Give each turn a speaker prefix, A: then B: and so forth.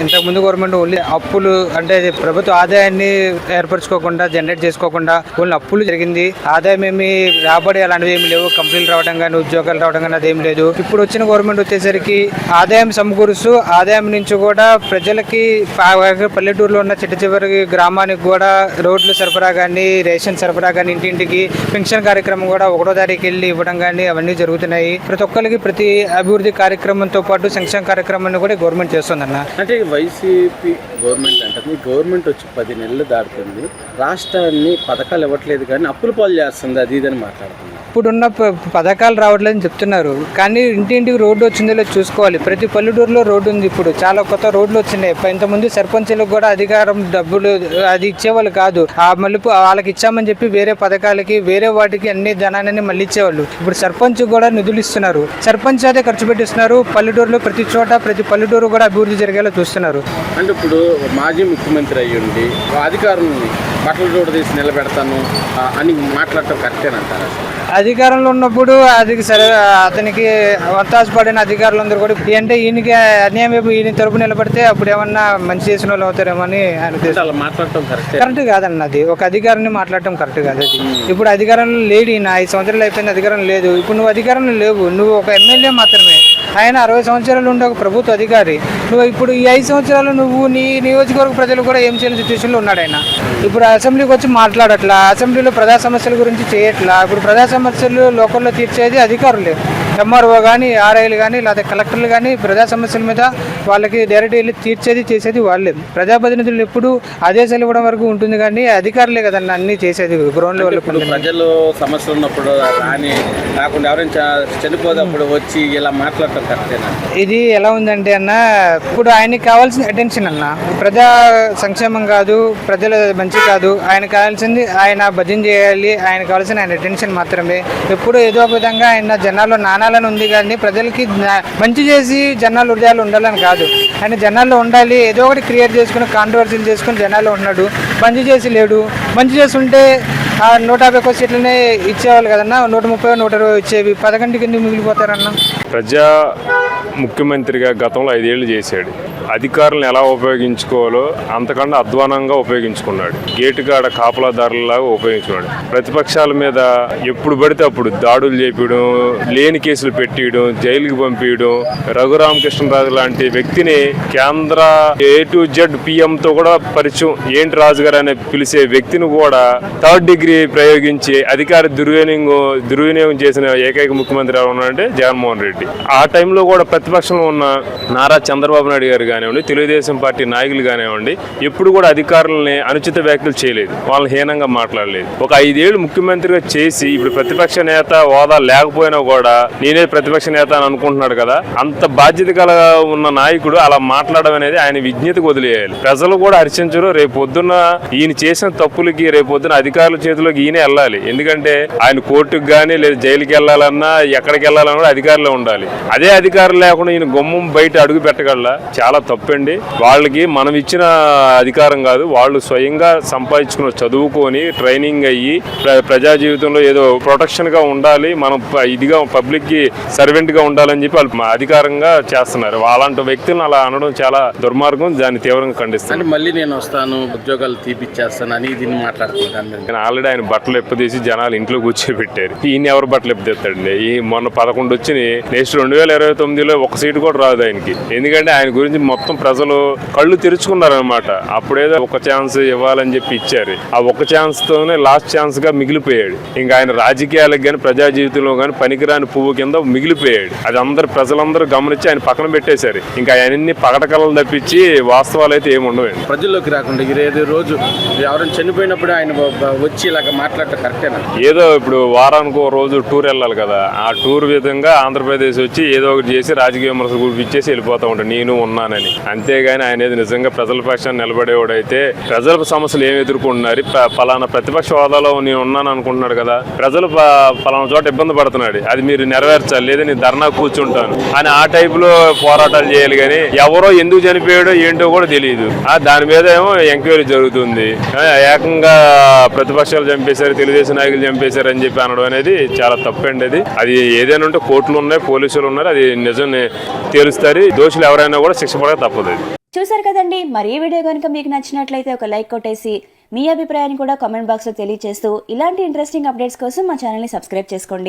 A: ఇంతకు ముందు government only అప్పులు అంటే ప్రభుత్వ ఆదాయాన్ని ఏర్పరచుకోకుండా జనరేట్ చేసుకోకుండా ఓన్లీ అప్పులు జరిగింది. ఆదాయం ఏమి రాబడి అలాంటివి ఏమి లేవు. కంపెనీలు రావడం కానీ ఉద్యోగాలు రావడం కానీ అదేం లేదు. ఇప్పుడు వచ్చిన గవర్నమెంట్ వచ్చేసరికి ఆదాయం సమకూరుస్తూ ఆదాయం నుంచి కూడా ప్రజలకి పల్లెటూరులో ఉన్న చిట్ట చివరి గ్రామానికి కూడా రోడ్లు సరఫరా కానీ రేషన్ సరఫరా కానీ ఇంటింటికి పెన్షన్ కార్యక్రమం కూడా 1వ తారీఖు వెళ్ళి ఇవ్వడం కానీ అవన్నీ జరుగుతున్నాయి. ప్రతి ఒక్కరికి ప్రతి అభివృద్ధి కార్యక్రమంతో పాటు సంక్షేమ కార్యక్రమాన్ని కూడా గవర్నమెంట్ చేస్తుందన్న.
B: అంటే వైసీపీ గవర్నమెంట్ అంటే గవర్నమెంట్ వచ్చి 10 నెలలు దాటుతుంది, రాష్ట్రాన్ని పథకాలు ఇవ్వట్లేదు కానీ అప్పుల పాలు చేస్తుంది, అది ఇదని మాట్లాడుతుంది.
A: ఇప్పుడున్న పథకాలు రావట్లేదని చెప్తున్నారు కానీ ఇంటింటికి రోడ్డు వచ్చిందో లేదో చూసుకోవాలి. ప్రతి పల్లెటూరులో రోడ్డు ఉంది. ఇప్పుడు చాలా కొత్త రోడ్లు వచ్చినాయి. ఇంతకుముందు సర్పంచులకు కూడా అధికారం డబ్బులు అది ఇచ్చేవాళ్ళు కాదు. ఆ మళ్ళీ వాళ్ళకి ఇచ్చామని చెప్పి వేరే పథకాలకి వేరే వాటికి అన్ని ధనాన్ని మళ్ళీ ఇచ్చేవాళ్ళు. ఇప్పుడు సర్పంచ్ కూడా నిధులు ఇస్తున్నారు. సర్పంచ్ అయితే ఖర్చు పెట్టిస్తున్నారు. పల్లెటూరులో ప్రతి చోట ప్రతి పల్లెటూరు కూడా అభివృద్ధి జరిగేలా చూస్తున్నారు.
B: అంటే ఇప్పుడు మాజీ ముఖ్యమంత్రి అయ్యుండి అధికారులని బట్టల రోడ్డు తీసి నిలబెడతాను అని మాట్లాడటం కరెక్టేనంటారా?
A: అధికారంలో ఉన్నప్పుడు అది సరే అతనికి పడిన అధికారులందరూ కూడా అంటే ఈయనకి అన్యాయం ఈయన తరపు నిలబడితే అప్పుడు ఏమన్నా మంచి చేసిన వాళ్ళు అవుతారేమో అని ఆయన
B: మాట్లాడటం
A: కరెక్ట్ కాదన్న. అది ఒక అధికారాన్ని మాట్లాడటం కరెక్ట్ కాదు. అది ఇప్పుడు అధికారంలో లేడు ఈయన. 5 సంవత్సరాలు అయిపోయింది అధికారం లేదు. ఇప్పుడు నువ్వు అధికారంలో లేవు. నువ్వు ఒక ఎమ్మెల్యే మాత్రమే. ఆయన 60 సంవత్సరాలు ఉండే ఒక ప్రభుత్వ అధికారి. నువ్వు ఇప్పుడు ఈ 5 సంవత్సరాలు నువ్వు నీ నియోజకవర్గ ప్రజలు కూడా ఏం చేయని సిచ్యువేషన్లో ఉన్నాడు ఆయన. ఇప్పుడు అసెంబ్లీకి వచ్చి మాట్లాడట్లా, అసెంబ్లీలో ప్రజా సమస్యల గురించి చేయట్లా. ఇప్పుడు ప్రజా సమస్యలు లోకల్లో తీర్చేది అధికారులే. ఎంఆర్ఓ కానీ ఆర్ఐలు కానీ లేదా కలెక్టర్లు కానీ ప్రజా సమస్యల మీద వాళ్ళకి డైరెక్ట్ వెళ్ళి తీర్చేది చేసేది వాళ్ళే. ప్రజాప్రతినిధులు ఎప్పుడు ఆదేశాలు ఇవ్వడం వరకు ఉంటుంది కానీ అధికారులే కదన్న అన్ని చేసేది గ్రౌండ్ లెవెల్.
B: ప్రజలు సమస్యలు ఉన్నప్పుడు కానీ కాకుండా ఎవరైనా చనిపోయినప్పుడు వచ్చి ఇలా మాట్లాడటం కరెక్టేనా?
A: ఇది ఎలా ఉందంటే అన్న, ఇప్పుడు ఆయనకి కావాల్సిన అటెన్షన్ అన్న, ప్రజా సంక్షేమం కాదు, ప్రజల మంచి కాదు. ఆయన కావాల్సింది ఆయన భజన చేయాలి. ఆయన కావాల్సిన ఆయన అటెన్షన్ మాత్రమే. ఎప్పుడు ఏదో ఒక విధంగా ఆయన జనాల్లో నానాలని ఉంది కానీ ప్రజలకి మంచి చేసి జనాలు హృదయాలు ఉండాలని కాదు. ఆయన జనాల్లో ఉండాలి. ఏదో ఒకటి క్రియేట్ చేసుకుని కాంట్రవర్సీలు చేసుకుని జనాల్లో ఉన్నాడు. మంచి చేసి లేడు. మంచి చేసి ఉంటే 150 సీట్లనే ఇచ్చేవాళ్ళు కదన్నా. 130, 120 ఇచ్చేవి. 11 కింద మిగిలిపోతారన్న.
C: ప్రజా ముఖ్యమంత్రిగా గతంలో 5 ఏళ్ళు చేశాడు. అధికారులను ఎలా ఉపయోగించుకోవాలో అంతకన్నా అధ్వానంగా ఉపయోగించుకున్నాడు. గేటుకాడ కాపలాదారులాగా ఉపయోగించుకున్నాడు. ప్రతిపక్షాల మీద ఎప్పుడు పడితే అప్పుడు దాడులు చేపించడం, లేని కేసులు పెట్టియడం, జైలుకి పంపించడం. రఘురామకృష్ణరాజు లాంటి వ్యక్తిని కేంద్ర A to Z PM-తో కూడా పరిచయం, ఏంటి రాజుగారు అనే పిలిచే వ్యక్తిని కూడా 3rd డిగ్రీ ప్రయోగించి అధికార దుర్వినియోగం చేసిన ఏకైక ముఖ్యమంత్రి ఎవరు ఉన్నారంటే జగన్మోహన్ రెడ్డి. ఆ టైంలో కూడా ప్రతిపక్షంలో ఉన్న నారా చంద్రబాబు నాయుడు గారు కానివ్వండి, తెలుగుదేశం పార్టీ నాయకులు కానివ్వండి, ఎప్పుడు కూడా అధికారులని అనుచిత వ్యాఖ్యలు చేయలేదు, వాళ్ళని హీనంగా మాట్లాడలేదు. ఒక 5 ఏళ్ళు ముఖ్యమంత్రిగా చేసి ఇప్పుడు ప్రతిపక్ష నేత హోదా లేకపోయినా కూడా నేనే ప్రతిపక్ష నేత అని అనుకుంటున్నాడు కదా. అంత బాధ్యత కల ఉన్న నాయకుడు అలా మాట్లాడడం అనేది ఆయన విజ్ఞతకు వదిలేయాలి. ప్రజలు కూడా హర్షించరు. రేపు పొద్దున్న ఈయన చేసిన తప్పులకి రేపు పొద్దున అధికారుల చేతిలోకి ఈయనే వెళ్ళాలి. ఎందుకంటే ఆయన కోర్టుకు కానీ లేదా జైలుకి వెళ్ళాలన్నా ఎక్కడికి వెళ్ళాలన్నా కూడా అధికారులే ఉండాలి. అదే అధికారులు లేకుండా ఈయన గుమ్మం బయట అడుగు పెట్టగలరా? చాలా తప్పండి. వాళ్ళకి మనం ఇచ్చిన అధికారం కాదు, వాళ్ళు స్వయంగా సంపాదించుకుని చదువుకొని ట్రైనింగ్ అయ్యి ప్రజా జీవితంలో ఏదో ప్రొటెక్షన్ గా ఉండాలి, మనం ఇదిగా పబ్లిక్ కి సర్వెంట్ గా ఉండాలని చెప్పి వాళ్ళు అధికారంగా చేస్తున్నారు. అలాంటి వ్యక్తులను అలా అనడం చాలా దుర్మార్గం. దాన్ని తీవ్రంగా ఖండిస్తాను.
B: మళ్ళీ నేను వస్తాను, ఉద్యోగాలు తీపిచ్చేస్తాను అని దీన్ని మాట్లాడుతున్నాను.
C: ఆల్రెడీ ఆయన బట్టలు ఎప్పదీసి జనాలు ఇంట్లో కూర్చోబెట్టారు. ఈయన ఎవరు బట్టలు ఎప్పదీస్తాడండి? ఈ మొన్న 11 వచ్చి నెక్స్ట్ 2029లో 1 సీటు కూడా రాదు ఆయనకి. ఎందుకంటే ఆయన గురించి మొత్తం ప్రజలు కళ్ళు తెరుచుకున్నారనమాట. అప్పుడేదో 1 ఛాన్స్ ఇవ్వాలని చెప్పి ఇచ్చారు. ఆ 1 ఛాన్స్ తోనే లాస్ట్ ఛాన్స్ గా మిగిలిపోయాడు. ఇంకా ఆయన రాజకీయాలకు కానీ ప్రజా జీవితంలో కానీ పనికిరాని పువ్వు కింద మిగిలిపోయాడు. అది ప్రజలందరూ గమనించి ఆయన పక్కన పెట్టేశారు. ఇంకా ఆయన్ని పగటకలను తప్పించి వాస్తవాలు అయితే ఏమి ఉండవండి.
B: ప్రజల్లోకి రాకుండా ఏదో రోజు ఎవరైనా చనిపోయినప్పుడు ఆయన వచ్చి ఇలాగ మాట్లాడటం కరెక్టేనా?
C: ఏదో ఇప్పుడు వారానికి 1 రోజు టూర్ వెళ్ళాలి కదా, ఆ టూర్ విధంగా ఆంధ్రప్రదేశ్ వచ్చి ఏదో ఒకటి చేసి రాజకీయ విమర్శలు గురిపించేసి వెళ్ళిపోతా ఉంటాడు, నేను ఉన్నానని. అంతేగాని ఆయన నిజంగా ప్రజల పక్షాన్ని నిలబడేవాడైతే ప్రజల సమస్యలు ఏమి ఎదుర్కొంటున్నారు, పలానా ప్రతిపక్ష హోదాలో నేను ఉన్నాను అనుకుంటున్నాడు కదా, ప్రజలు పలానా చోట ఇబ్బంది పడుతున్నాడు, అది మీరు నెరవేర్చాలి, లేదా నేను ధర్నా కూర్చుంటాను అని ఆ టైప్ లో పోరాటాలు చేయాలి. కానీ ఎవరో ఎందుకు చనిపోయాడో ఏంటో కూడా తెలియదు. దాని మీద ఏమో ఎంక్వైరీ జరుగుతుంది. ఏకంగా ప్రతిపక్షాలు చంపేశారు, తెలుగుదేశం నాయకులు చంపేశారు అని చెప్పి అనడం అనేది చాలా తప్పండి. అది ఏదైనా ఉంటే కోర్టులు ఉన్నాయి, పోలీసులు ఉన్నారు, అది నిజం తేలుస్తారు. దోషులు ఎవరైనా కూడా శిక్ష పడక తప్పదు.
D: చూసారు కదండి, మరి ఈ వీడియో కనుక మీకు నచ్చినట్లయితే ఒక లైక్ కొట్టేసి మీ అభిప్రాయాన్ని కూడా కామెంట్ బాక్స్లో తెలియజేస్తూ ఇలాంటి ఇంట్రెస్టింగ్ అప్డేట్స్ కోసం మా ఛానల్ని సబ్స్క్రైబ్ చేసుకోండి.